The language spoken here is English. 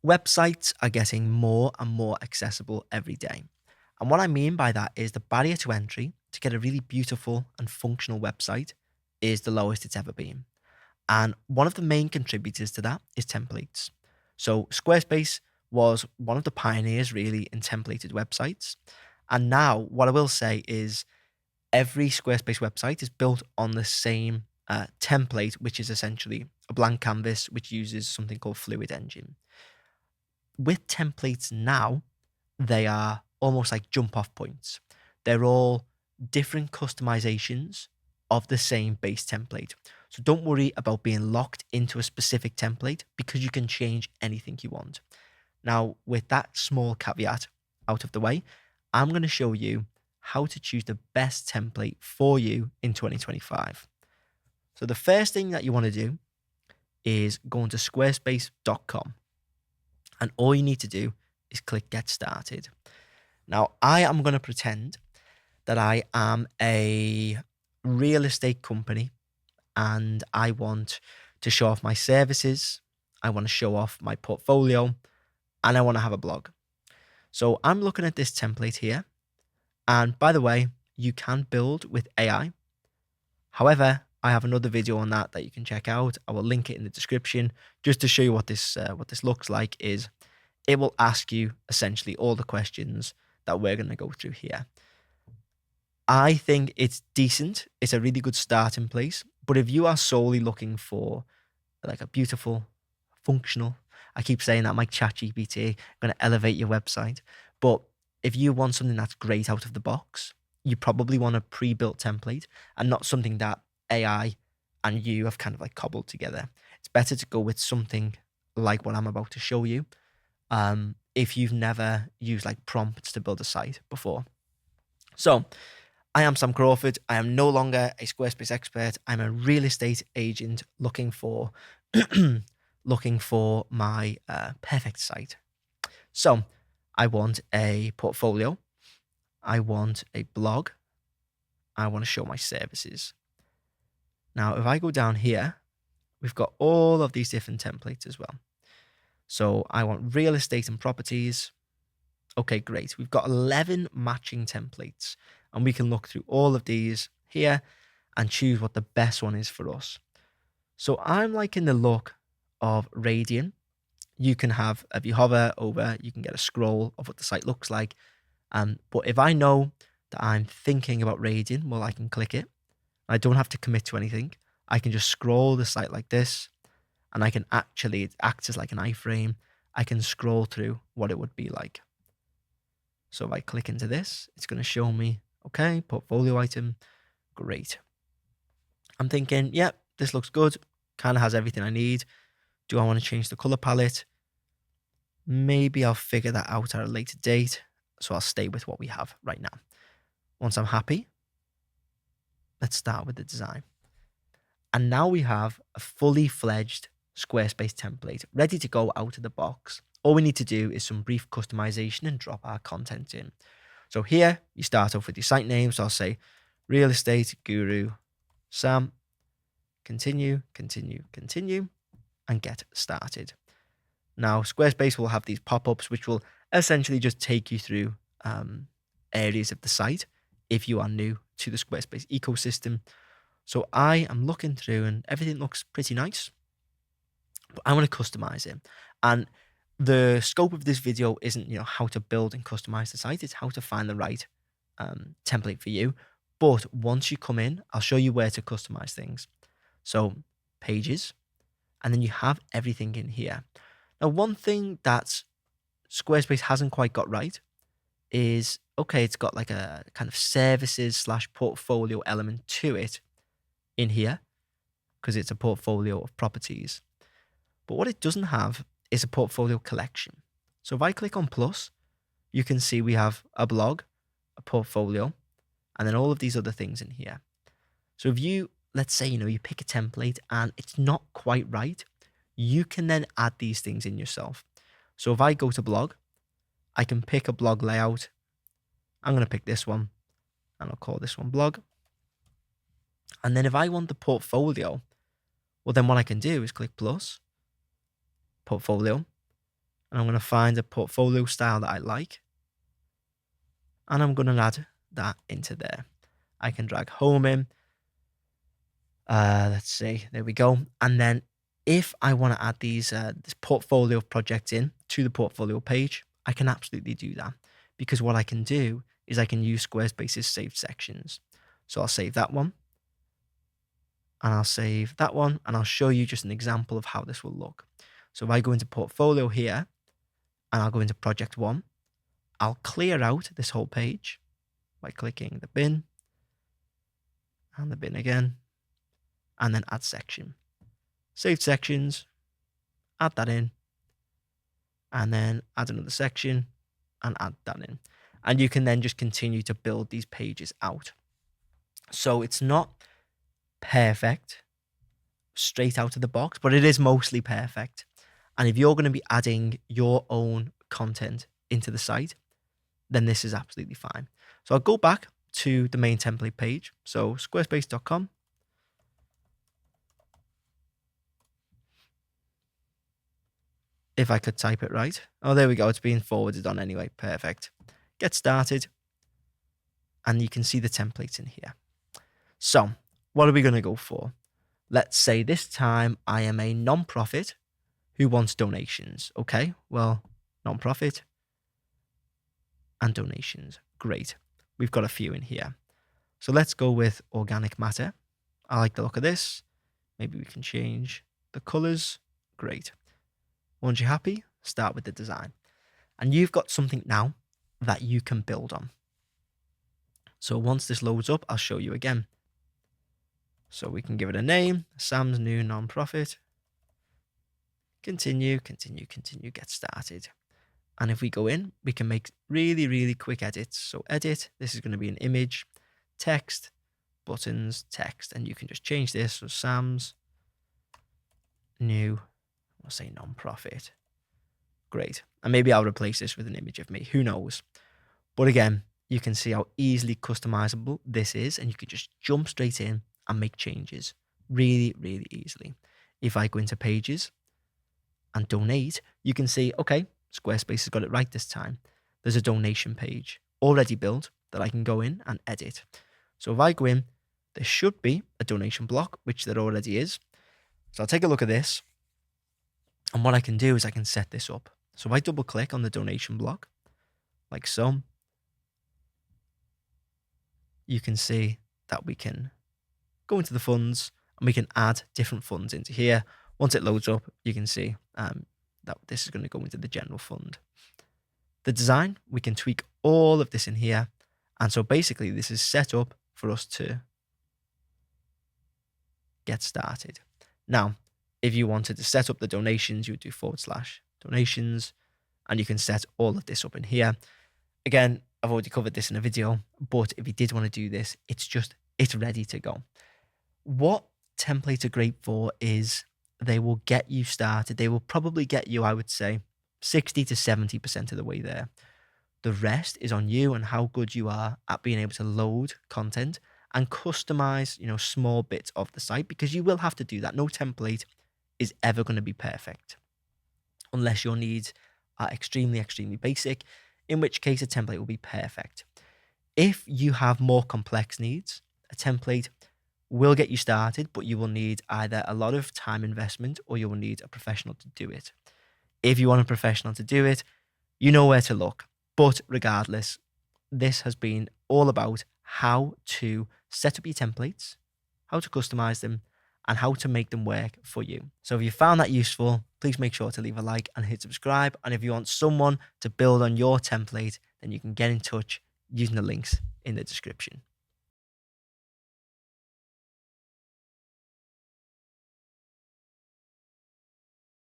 Websites are getting more and more accessible every day. And what I mean by that is the barrier to entry to get a really beautiful and functional website is the lowest it's ever been. And one of the main contributors to that is templates. So Squarespace was one of the pioneers really in templated websites. And now what I will say is every Squarespace website is built on the same template, which is essentially a blank canvas, which uses something called Fluid Engine. With templates now, they are almost like jump off points. They're all different customizations of the same base template. So don't worry about being locked into a specific template because you can change anything you want. Now, with that small caveat out of the way, I'm going to show you how to choose the best template for you in 2025. So the first thing that you want to do is go into squarespace.com. And all you need to do is click get started. Now, I am going to pretend that I am a real estate company and I want to show off my services. I want to show off my portfolio and I want to have a blog. So I'm looking at this template here. And by the way, you can build with AI. However, I have another video on that you can check out. I will link it in the description just to show you what this looks like. Is it will ask you essentially all the questions that we're going to go through here. I think it's decent. It's a really good starting place. But if you are solely looking for like a beautiful, functional, I keep saying that, like ChatGPT, going to elevate your website. But if you want something that's great out of the box, you probably want a pre-built template and not something that AI and you have kind of like cobbled together. It's better to go with something like what I'm about to show you. If you've never used like prompts to build a site before. So I am Sam Crawford. I am no longer a Squarespace expert. I'm a real estate agent looking for my perfect site. So I want a portfolio. I want a blog. I want to show my services. Now, if I go down here, we've got all of these different templates as well. So I want real estate and properties. Okay, great. We've got 11 matching templates and we can look through all of these here and choose what the best one is for us. So I'm liking the look of Radian. You can have, if you hover over, you can get a scroll of what the site looks like. But if I know that I'm thinking about Radian, well, I can click it. I don't have to commit to anything. I can just scroll the site like this and I can actually, it acts as like an iframe. I can scroll through what it would be like. So if I click into this, it's going to show me, okay, portfolio item, great. I'm thinking, yep, this looks good. Kind of has everything I need. Do I want to change the color palette? Maybe I'll figure that out at a later date. So I'll stay with what we have right now. Once I'm happy, let's start with the design. And now we have a fully fledged Squarespace template ready to go out of the box. All we need to do is some brief customization and drop our content in. So here you start off with your site name. So I'll say Real Estate Guru Sam, continue, and get started. Now, Squarespace will have these pop-ups, which will essentially just take you through areas of the site if you are new to the Squarespace ecosystem. So I am looking through and everything looks pretty nice, but I want to customize it. And the scope of this video isn't, how to build and customize the site. It's how to find the right template for you. But once you come in, I'll show you where to customize things. So pages, and then you have everything in here. Now, one thing that Squarespace hasn't quite got right is, okay, it's got like a kind of services / portfolio element to it in here because it's a portfolio of properties. But what it doesn't have is a portfolio collection. So if I click on plus, you can see we have a blog, a portfolio, and then all of these other things in here. So if you, let's say, you pick a template and it's not quite right, you can then add these things in yourself. So if I go to blog, I can pick a blog layout. I'm going to pick this one and I'll call this one blog. And then if I want the portfolio, well, then what I can do is click plus, portfolio, And I'm going to find a portfolio style that I like. And I'm going to add that into there. I can drag home in. Let's see, there we go. And then if I want to add these this portfolio of projects in to the portfolio page, I can absolutely do that, because what I can do is I can use Squarespace's saved sections. So I'll save that one, and I'll save that one, and I'll show you just an example of how this will look. So if I go into portfolio here, and I'll go into project one, I'll clear out this whole page by clicking the bin and the bin again, and then add section. Save sections, add that in, and then add another section and add that in. And you can then just continue to build these pages out. So it's not perfect straight out of the box, but it is mostly perfect. And if you're going to be adding your own content into the site, then this is absolutely fine. So I'll go back to the main template page. So squarespace.com. If I could type it right. Oh, there we go. It's being forwarded on anyway. Perfect. Get started. And you can see the templates in here. So what are we going to go for? Let's say this time I am a non-profit who wants donations. Okay, well, non-profit and donations. Great. We've got a few in here. So let's go with organic matter. I like the look of this. Maybe we can change the colors. Great. Once you're happy, start with the design. And you've got something now that you can build on. So once this loads up, I'll show you again. So we can give it a name, Sam's New Nonprofit. Continue, continue, continue, get started. And if we go in, we can make really, really quick edits. So edit, this is going to be an image, text, buttons, text, and you can just change this. So Sam's New, we'll say nonprofit. Great. And maybe I'll replace this with an image of me. Who knows? But again, you can see how easily customizable this is, and you can just jump straight in and make changes really, really easily. If I go into pages and donate, you can see, okay, Squarespace has got it right this time. There's a donation page already built that I can go in and edit. So if I go in, there should be a donation block, which there already is. So I'll take a look at this. And what I can do is I can set this up. So if I double click on the donation block, like so, you can see that we can go into the funds and we can add different funds into here. Once it loads up, you can see that this is going to go into the general fund. The design, we can tweak all of this in here. And so basically this is set up for us to get started. Now, if you wanted to set up the donations, you would do /donations, and you can set all of this up in here. Again, I've already covered this in a video, but if you did want to do this, it's ready to go. What templates are great for is they will get you started. They will probably get you, I would say, 60 to 70% of the way there. The rest is on you and how good you are at being able to load content and customize, small bits of the site, because you will have to do that. No template is ever going to be perfect unless your needs are extremely, extremely basic, in which case a template will be perfect. If you have more complex needs, a template will get you started, but you will need either a lot of time investment or you will need a professional to do it. If you want a professional to do it, you know where to look. But regardless, this has been all about how to set up your templates, how to customize them, and how to make them work for you. So if you found that useful, please make sure to leave a like and hit subscribe. And if you want someone to build on your template, then you can get in touch using the links in the description.